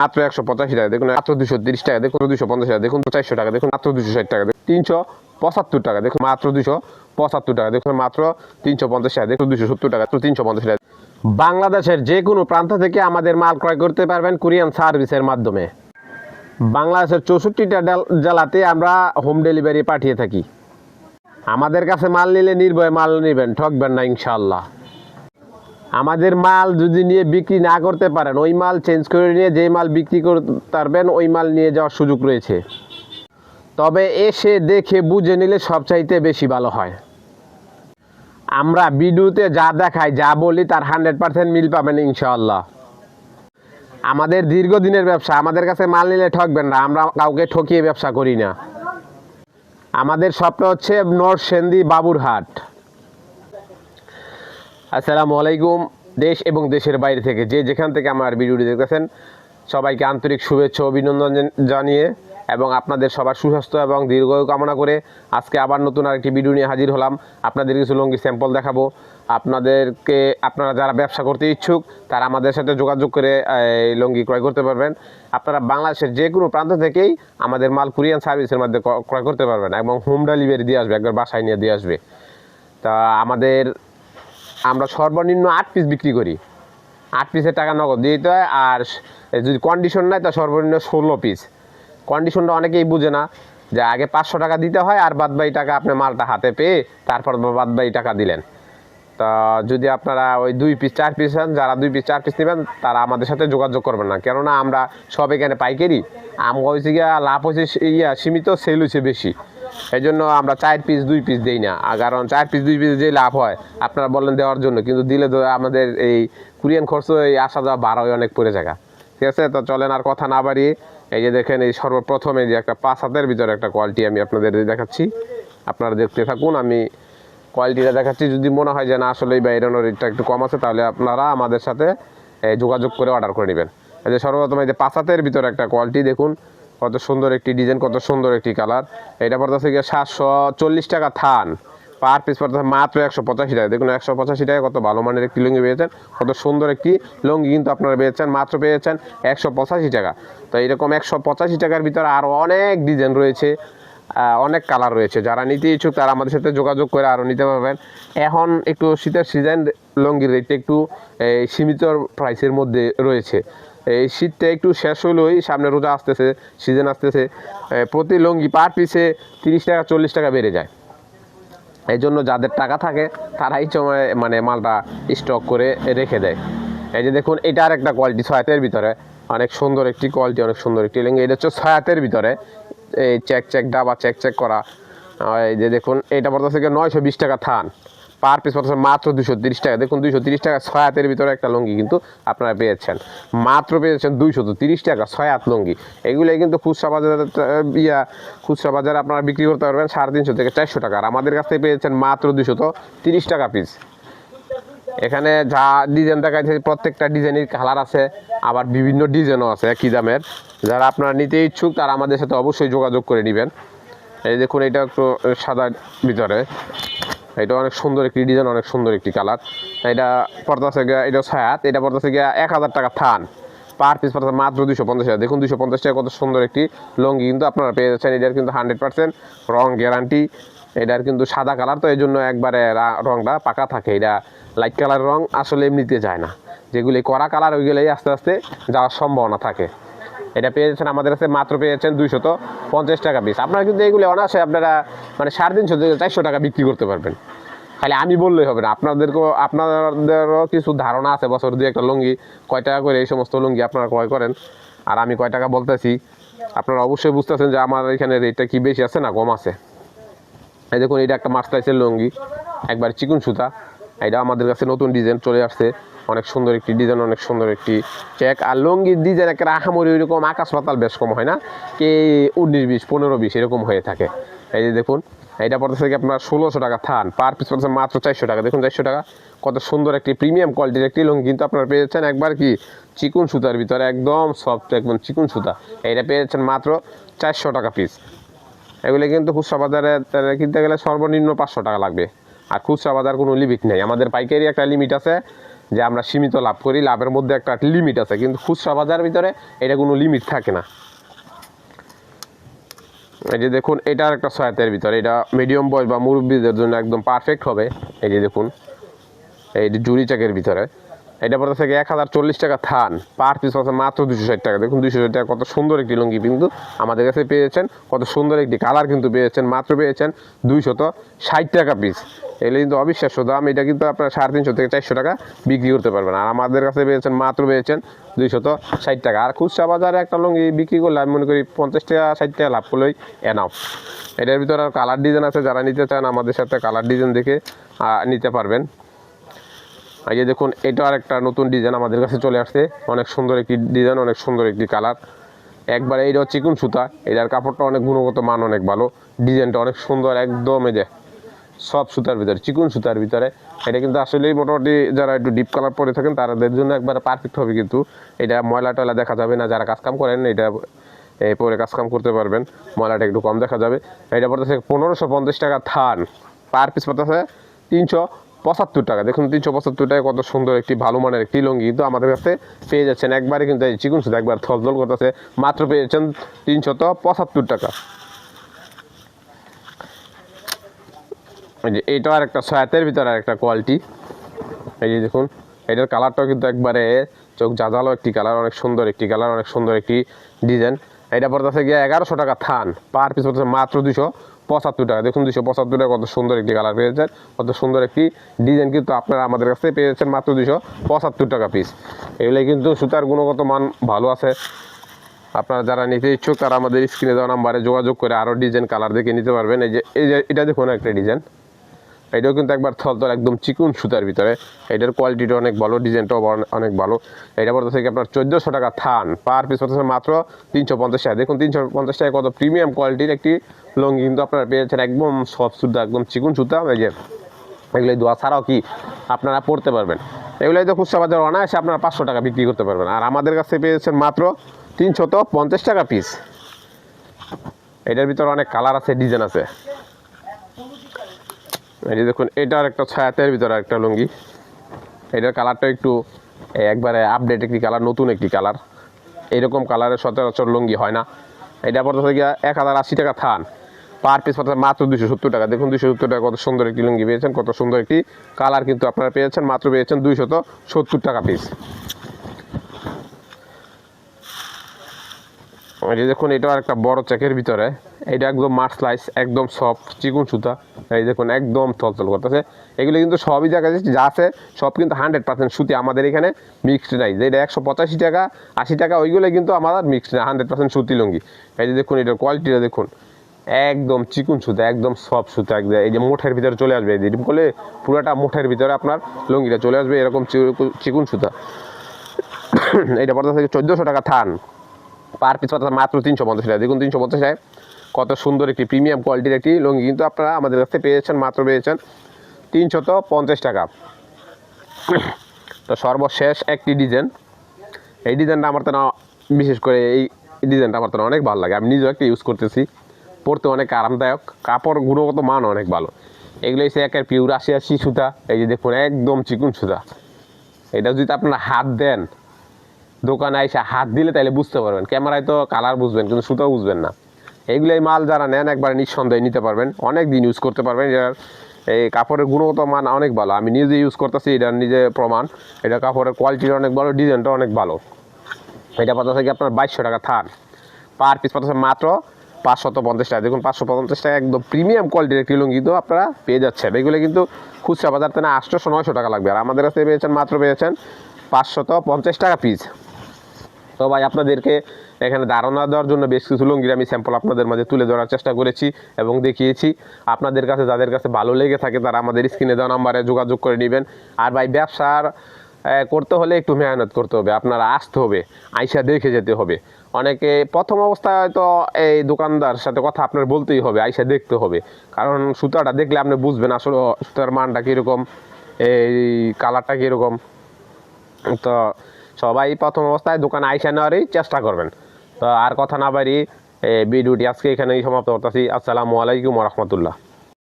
মাত্র 185 টাকা, দেখুন মাত্র 230 টাকা, দেখুন 250 টাকা, দেখুন 400 টাকা, দেখুন মাত্র 260 টাকা, 375 টাকা, দেখুন মাত্র 275 টাকা, দেখুন মাত্র 350 টাকা, দেখুন 270 টাকা, 350 টাকা। বাংলাদেশের যে কোনো প্রান্ত থেকে আমাদের মাল ক্রয় করতে পারবেন কুরিয়ান সার্ভিসের মাধ্যমে। বাংলাদেশের 64টা জেলাতে আমরা হোম ডেলিভারি পাঠিয়ে থাকি। আমাদের কাছে মাল নিলে নির্ভয়ে মাল নেবেন, ঠকবেন না ইনশাআল্লাহ। আমাদের মাল যদি নিয়ে বিক্রি না করতে পারেন, ওই মাল চেঞ্জ করে নিয়ে যেই মাল বিক্রি করতে পারবেন ওই মাল নিয়ে যাওয়ার সুযোগ রয়েছে। তবে এসে দেখে বুঝে নিলে সবচাইতে বেশি ভালো হয়। আমরা ভিডিওতে যা দেখাই, যা বলি তার 100% মিল পাবেন ইনশাআল্লাহ। আমাদের দীর্ঘদিনের ব্যবসা, আমাদের কাছে মাল নিলে ঠকবেন না, আমরা কাউকে ঠকিয়ে ব্যবসা করি না। আমাদের শপটা হচ্ছে নরসিংদী বাবুরহাট। আসসালামু আলাইকুম। দেশ এবং দেশের বাইরে থেকে যে যেখান থেকে আমার ভিডিওটি দেখতেছেন সবাইকে আন্তরিক শুভেচ্ছা অভিনন্দন জানিয়ে এবং আপনাদের সবার সুস্বাস্থ্য এবং দীর্ঘায়ু কামনা করে আজকে আবার নতুন আরেকটি ভিডিও নিয়ে হাজির হলাম। আপনাদের কিছু লুঙ্গির স্যাম্পল দেখাবো। আপনারা যারা ব্যবসা করতে ইচ্ছুক তারা আমাদের সাথে যোগাযোগ করে এই লুঙ্গি ক্রয় করতে পারবেন। আপনারা বাংলাদেশের যে কোনো প্রান্ত থেকেই আমাদের মাল কুরিয়ান সার্ভিসের মাধ্যমে ক্রয় করতে পারবেন এবং হোম ডেলিভারি দিয়ে আসবে, একবার বাসায় নিয়ে দিয়ে আসবে। তা আমরা সর্বনিম্ন 8 পিস বিক্রি করি। 8 পিসের টাকা নগদ দিয়ে দিতে হয়। আর যদি কন্ডিশন নেয় তা সর্বনিম্ন 16 পিস। কন্ডিশনটা অনেকেই বুঝে না যে আগে 500 টাকা দিতে হয় আর বাদবাকি টাকা আপনি মালটা হাতে পেয়ে তারপর বাদবাকি টাকা দিলেন। তা যদি আপনারা ওই 2 পিস 4 পিস হন, যারা 2 পিস 4 পিস নেবেন তারা আমাদের সাথে যোগাযোগ করবেন না, কেননা আমরা সব এখানে পাইকারি। আমরা হয়েছে গিয়া লাভ হয়েছে সীমিত, সেল হয়েছে বেশি। এই জন্য আমরা 4 পিস 2 পিস দিই না, কারণ 4 পিস 2 পিস যে লাভ হয় আপনারা বললেন দেওয়ার জন্য, কিন্তু দিলে তো আমাদের এই কুরিয়ান খরচ এই আসা যাওয়া ভাড়া অনেক পড়ে জায়গা। ঠিক আছে, তো চলেন আর কথা না বাড়িয়ে এই যে দেখেন এই সর্বপ্রথম এই যে একটা 5 হাতের ভিতরে একটা কোয়ালিটি আমি আপনাদের দেখাচ্ছি, আপনারা দেখতে থাকুন। আমি কোয়ালিটিটা দেখাচ্ছি, যদি মনে হয় যে না আসলে এই বাইরের রেটটা একটু কম আছে তাহলে আপনারা আমাদের সাথে যোগাযোগ করে অর্ডার করে নেবেন। এই যে সর্বপ্রথম এই যে 5 হাতের ভিতরে একটা কোয়ালিটি দেখুন, কত সুন্দর একটি ডিজাইন, কত সুন্দর একটি কালার। এটা পড়তেছে গিয়ে 740 টাকা থান, পার পিস পড়তেছে মাত্র 185 টাকা। দেখুন 185 টাকা কত ভালো মানের একটি লুঙ্গি পেয়েছেন, কত সুন্দর একটি লুঙ্গি কিন্তু আপনারা পেয়েছেন, মাত্র পেয়েছেন 185 টাকা। তো এরকম 185 টাকার ভিতরে আরও অনেক ডিজাইন রয়েছে, অনেক কালার রয়েছে। যারা নিতে ইচ্ছুক তারা আমাদের সাথে যোগাযোগ করে আরও নিতে পারবেন। এখন একটু শীতের সিজন, লুঙ্গির রেটটা একটু সীমিত প্রাইসের মধ্যে রয়েছে। এই শীতটা একটু শেষ হলেই সামনে রোজা আসতেছে, সিজন আসতেছে, প্রতি লুঙ্গি পার পিসে 30 টাকা 40 টাকা বেড়ে যায়। এই জন্য যাদের টাকা থাকে তারাই সময় মালটা স্টক করে রেখে দেয়। এই যে দেখুন এটা আর একটা কোয়ালিটি 6 হাতের ভিতরে, অনেক সুন্দর একটি কোয়ালিটি, অনেক সুন্দর একটি লুঙ্গি। এটা হচ্ছে 6 হাতের ভিতরে, এই চেক ডাবা চেক করা। এই যে দেখুন এটা পড়তেছে 920 টাকা থান, পার পিস পড়তেছে মাত্র 230 টাকা। দেখুন 230 টাকা 6 হাতের ভিতরে একটা লুঙ্গি কিন্তু আপনারা পেয়েছেন, মাত্র পেয়েছেন 230 টাকা 6 হাত লুঙ্গি। এগুলোই কিন্তু খুচরা বাজারে আপনারা বিক্রি করতে পারবেন 350 থেকে 400 টাকা, আর আমাদের কাছ থেকে পেয়েছেন মাত্র 230 টাকা পিস। এখানে যা ডিজাইন দেখাচ্ছে প্রত্যেকটা ডিজাইনের কালার আছে, আবার বিভিন্ন ডিজাইনও আছে একই দামের। যারা আপনারা নিতে ইচ্ছুক তারা আমাদের সাথে অবশ্যই যোগাযোগ করে নেবেন। এই দেখুন এটা একটু সাদার ভিতরে, এটা অনেক সুন্দর একটি ডিজাইন, অনেক সুন্দর একটি কালার। এটা পড়তেছে গিয়ে এটা 6 হাত, এটা পড়তেছে গিয়ে 1000 টাকা থান, পার পিস পড়তেছে মাত্র 250 টাকা। দেখুন 250 টাকা কত সুন্দর একটি লুঙ্গি কিন্তু আপনারা পেয়ে যাচ্ছেন। এটার কিন্তু 100% রং গ্যারান্টি। এটার কিন্তু সাদা কালার, তো এই জন্য একবারে রংটা পাকা থাকে। এটা লাইট কালার রং আসলে এমনিতে যায় না, যেগুলি কড়া কালার ওইগুলোই আস্তে আস্তে যাওয়ার সম্ভাবনা থাকে। এটা পেয়েছেন আমাদের কাছে মাত্র পেয়েছেন 250 টাকা পিস। আপনারা কিন্তু এগুলো অনায়াসে আপনারা 350 থেকে 400 টাকা বিক্রি করতে পারবেন। খালি আমি বললেই হবে না, আপনাদেরও কিছু ধারণা আছে বছর দুই একটা লুঙ্গি কয় টাকা করে এই সমস্ত লুঙ্গি আপনারা ক্রয় করেন, আর আমি কয় টাকা বলতেছি আপনারা অবশ্যই বুঝতেছেন যে আমার এখানে রেটটা কি বেশি আছে না কম আছে। এই দেখুন এটা একটা মাস্টাইসের লুঙ্গি, একবার চিকুন সুতা। এটা আমাদের কাছে নতুন ডিজাইন চলে আসছে, অনেক সুন্দর একটি ডিজাইন, অনেক সুন্দর একটি চেক। আর লুঙ্গির ডিজাইন একটা আহামরি ওইরকম আকাশ পাতাল বেশ কম হয় না, কি 19-20 15-20 এরকম হয়ে থাকে। এই যে দেখুন এটা পড়তেছে কি আপনার 1600 টাকা থান, পার পিস পড়তেছে মাত্র 400 টাকা। দেখুন 400 টাকা কত সুন্দর একটি প্রিমিয়াম কোয়ালিটির একটি লুঙ্গি কিন্তু আপনারা পেয়ে যাচ্ছেন একবার কি চিকুন সুতার ভিতরে, একদম সফট একদম চিকুন সুতা। এইটা পেয়ে যাচ্ছেন মাত্র 400 টাকা পিস। এগুলো কিন্তু খুচরা বাজারে কিনতে গেলে সর্বনিম্ন 500 টাকা লাগবে, আর খুচরা বাজার কোনো লিমিট নেই। আমাদের পাইকারি একটা লিমিট আছে, যে আমরা সীমিত লাভ করি, লাভের মধ্যে একটা লিমিট আছে, কিন্তু খুচরা বাজারের ভিতরে এটা কোনো লিমিট থাকে না। এই যে দেখুন, এটার একটা সহায়তার ভিতরে, এটা মিডিয়াম বয়স বা মুরব্বীদের জন্য একদম পারফেক্ট হবে। এই যে দেখুন, এই যে জুড়ি চাকের ভিতরে এটা পড়তে থেকে 1040 টাকা থান, পার পিস আছে মাত্র 260 টাকা। দেখুন 260 টাকা, কত সুন্দর একটি লুঙ্গি কিন্তু আমাদের কাছে পেয়েছেন, কত সুন্দর একটি কালার কিন্তু পেয়েছেন, মাত্র পেয়েছেন 260 টাকা পিস। এগুলো কিন্তু অবিশ্বাস্য দাম, এটা কিন্তু আপনার 350 থেকে 400 টাকা বিক্রি করতে পারবেন, আর আমাদের কাছে পেয়েছেন মাত্র পেয়েছেন 260 টাকা। আর খুচরা বাজারে একটা লুঙ্গি বিক্রি করলে আমি মনে করি 50 টাকা 60 টাকা লাভ করলেই এনাফ। এটার ভিতরে আর কালার ডিজাইন আছে, যারা নিতে চান আমাদের সাথে কালার ডিজাইন দেখে নিতে পারবেন। এই যে দেখুন, এটা আর একটা নতুন ডিজাইন আমাদের কাছে চলে আসছে, অনেক সুন্দর একটি ডিজাইন, অনেক সুন্দর একটি কালার। একবারে এইটা চিকুন সুতা, এটার কাপড়টা অনেক গুণগত মান অনেক ভালো, ডিজাইনটা অনেক সুন্দর, একদম এই যে সব সুতার ভিতরে, চিকুন সুতার ভিতরে। এটা কিন্তু আসলেই মোটামুটি যারা একটু ডিপ কালার পরে থাকেন তাদের জন্য একবারে পারফেক্ট হবে, কিন্তু এটা ময়লা টয়লা দেখা যাবে না। যারা কাজকাম করেন এটা পরে কাজকাম করতে পারবেন, ময়লাটা একটু কম দেখা যাবে। এটা পড়তেছে 1550 টাকা থান, পার পিস পড়তেছে 375 টাকা। দেখুন 375 টাকা, কত সুন্দর একটি ভালো মানের একটি লুঙ্গি কিন্তু আমাদের কাছে পেয়ে যাচ্ছেন। একবারে কিন্তু এই চিকুন সুতা একবার থলথল করতেছে, মাত্র পেয়ে যাচ্ছেন 375 টাকা। এই যে এটা আর একটা সয়াতের ভিতরে আর একটা কোয়ালিটি। এই যে দেখুন, এটার কালারটাও কিন্তু একবারে চোখ জাজালো একটি কালার, অনেক সুন্দর একটি কালার, অনেক সুন্দর একটি ডিজাইন। এটা পড়তেছে গিয়ে 1100 টাকা থান, পার পিস পড়তেছে মাত্র 275 টাকা। দেখুন 275 টাকা, কত সুন্দর একটি কালার পেয়েছেন, কত সুন্দর একটি ডিজাইন কিন্তু আপনারা আমাদের কাছে পেয়েছেন মাত্র 275 টাকা পিস। এগুলো কিন্তু সুতার গুণগত মান ভালো আছে। আপনারা যারা নিতে ইচ্ছুক তারা আমাদের স্ক্রিনে দেওয়া নাম্বারে যোগাযোগ করে আরও ডিজাইন কালার দেখে নিতে পারবেন। এই যে এটা দেখুন একটা ডিজাইন, এটাও কিন্তু একবার থলথল একদম চিকুন সুতার ভিতরে, এটার কোয়ালিটিটা অনেক ভালো, ডিজাইনটাও অনেক ভালো। এটা পড়তে থেকে আপনার 1400 টাকা থান, পার পিস পড়তেছে মাত্র 350 টাকা। দেখুন 350 টাকা, কত প্রিমিয়াম কোয়ালিটির একটি লুঙ্গি কিন্তু আপনারা পেয়েছেন, একদম সফট সুতা, একদম চিকুন সুতা। এই যে এগুলো দোয়া ছাড়াও কি আপনারা পড়তে পারবেন। এগুলোই তো খুচরা বাজার অনায়াসে আপনারা 500 টাকা বিক্রি করতে পারবেন, আর আমাদের কাছে পেয়েছেন মাত্র 350 টাকা পিস। এটার ভিতরে অনেক কালার আছে, ডিজাইন আছে। এই যে দেখুন, এটার একটা ছায়াতের ভিতরে একটা লুঙ্গি, এটার কালারটা একটু একবারে আপডেট একটি কালার, নতুন একটি কালার, এরকম কালারের সচরাচর লুঙ্গি হয় না। এটা পড়তে গিয়ে 1080 টাকা থান, পার পিস পড়তে মাত্র 270 টাকা। দেখুন 270 টাকা, কত সুন্দর একটি লুঙ্গি পেয়েছেন, কত সুন্দর একটি কালার কিন্তু আপনারা পেয়েছেন, মাত্র পেয়েছেন 270 টাকা পিস। এই যে দেখুন, এটাও একটা বড় চেকের ভিতরে, এটা একদম মাছ স্লাইস, একদম সফট চিকুন সুতা। এই দেখুন একদম থলথল করতেছে। এগুলো কিন্তু সবই দেখা যাচ্ছে যা আছে সব কিন্তু 100% সুতি, আমাদের এখানে মিক্সড নাই। যেটা 185 টাকা 80 টাকা ওইগুলো কিন্তু আমাদের মিক্সড না, 100% সুতি লুঙ্গি। এই যে দেখুন, এটার কোয়ালিটিটা দেখুন, একদম চিকুন সুতা, একদম সফট সুতা, একদম এই যে মুঠের ভিতরে চলে আসবে, এরকম করলে পুরোটা মুঠের ভিতরে আপনার লুঙ্গিটা চলে আসবে, এরকম চিকুন সুতা। এটা পড়তে থেকে 1400 টাকা থান, পার পিস মাত্র 350 টাকা। দেখুন 350 টাকায় কত সুন্দর একটি প্রিমিয়াম কোয়ালিটির একটি লুঙ্গি কিন্তু আপনারা আমাদের কাছে পেয়েছেন, মাত্র পেয়েছেন 350 টাকা। তো সর্বশেষ একটি ডিজাইন, এই ডিজাইনটা আমার তো বিশেষ করে এই ডিজাইনটা আমার তো অনেক ভালো লাগে, আমি নিজেও একটা ইউজ করতেছি, পরতে অনেক আরামদায়ক, কাপড় গুণগত মান অনেক ভালো। এগুলো হচ্ছে একের পিওর 80 সুতা। এই যে দেখুন একদম চিকুন সুতা, এটা যদি আপনারা হাত দেন, দোকানে এসে হাত দিলে তাহলে বুঝতে পারবেন, ক্যামেরায় তো কালার বুঝবেন কিন্তু সুতাও বুঝবেন না। এইগুলোই মাল যারা নেন একবার নিঃসন্দেহে নিতে পারবেন, অনেক দিন ইউজ করতে পারবেন। এটার এই কাপড়ের গুণগত মান অনেক ভালো, আমি নিজে ইউজ করতেছি, এটার নিজে প্রমাণ। এটা কাপড়ের কোয়ালিটিটা অনেক ভালো, ডিজাইনটা অনেক ভালো। এটা পাতা থেকে আপনার 2200 টাকা থান, পার পিস পাতা মাত্র 550 টাকা। দেখুন 550 টাকা, একদম প্রিমিয়াম কোয়ালিটির একটি লুঙ্গি কিন্তু আপনারা পেয়ে যাচ্ছেন। এগুলো কিন্তু খুচরা বাজার থেকে 800-900 টাকা লাগবে, আর আমাদের কাছে পেয়েছেন মাত্র পেয়েছেন 550 টাকা পিস। তো ভাই আপনাদেরকে এখানে ধারণা দেওয়ার জন্য বেশ কিছু লুঙ্গির আমি স্যাম্পল আপনাদের মাঝে তুলে ধরার চেষ্টা করেছি এবং দেখিয়েছি। আপনাদের কাছে যাদের কাছে ভালো লেগে থাকে তারা আমাদের স্ক্রিনে দেওয়া নাম্বারে যোগাযোগ করে নেবেন। আর ভাই ব্যবসার করতে হলে একটু মেহনত করতে হবে, আপনারা আসতে হবে, আইসা দেখে যেতে হবে। অনেকে প্রথম অবস্থায় হয়তো এই দোকানদার সাথে কথা আপনার বলতেই হবে, আইসা দেখতে হবে, কারণ সুতাটা দেখলে আপনি বুঝবেন আসলে সুতার মানটা কীরকম, এই কালারটা কীরকম। তো সবাই প্রথম অবস্থায় দোকানে আইসা নেওয়ারই চেষ্টা করবেন। তো আর কথা না বাড়ি ভিডিওটি আজকে এখানেই সমাপ্ত করতেছি। আসসালামু আলাইকুম ওয়া রাহমাতুল্লাহ।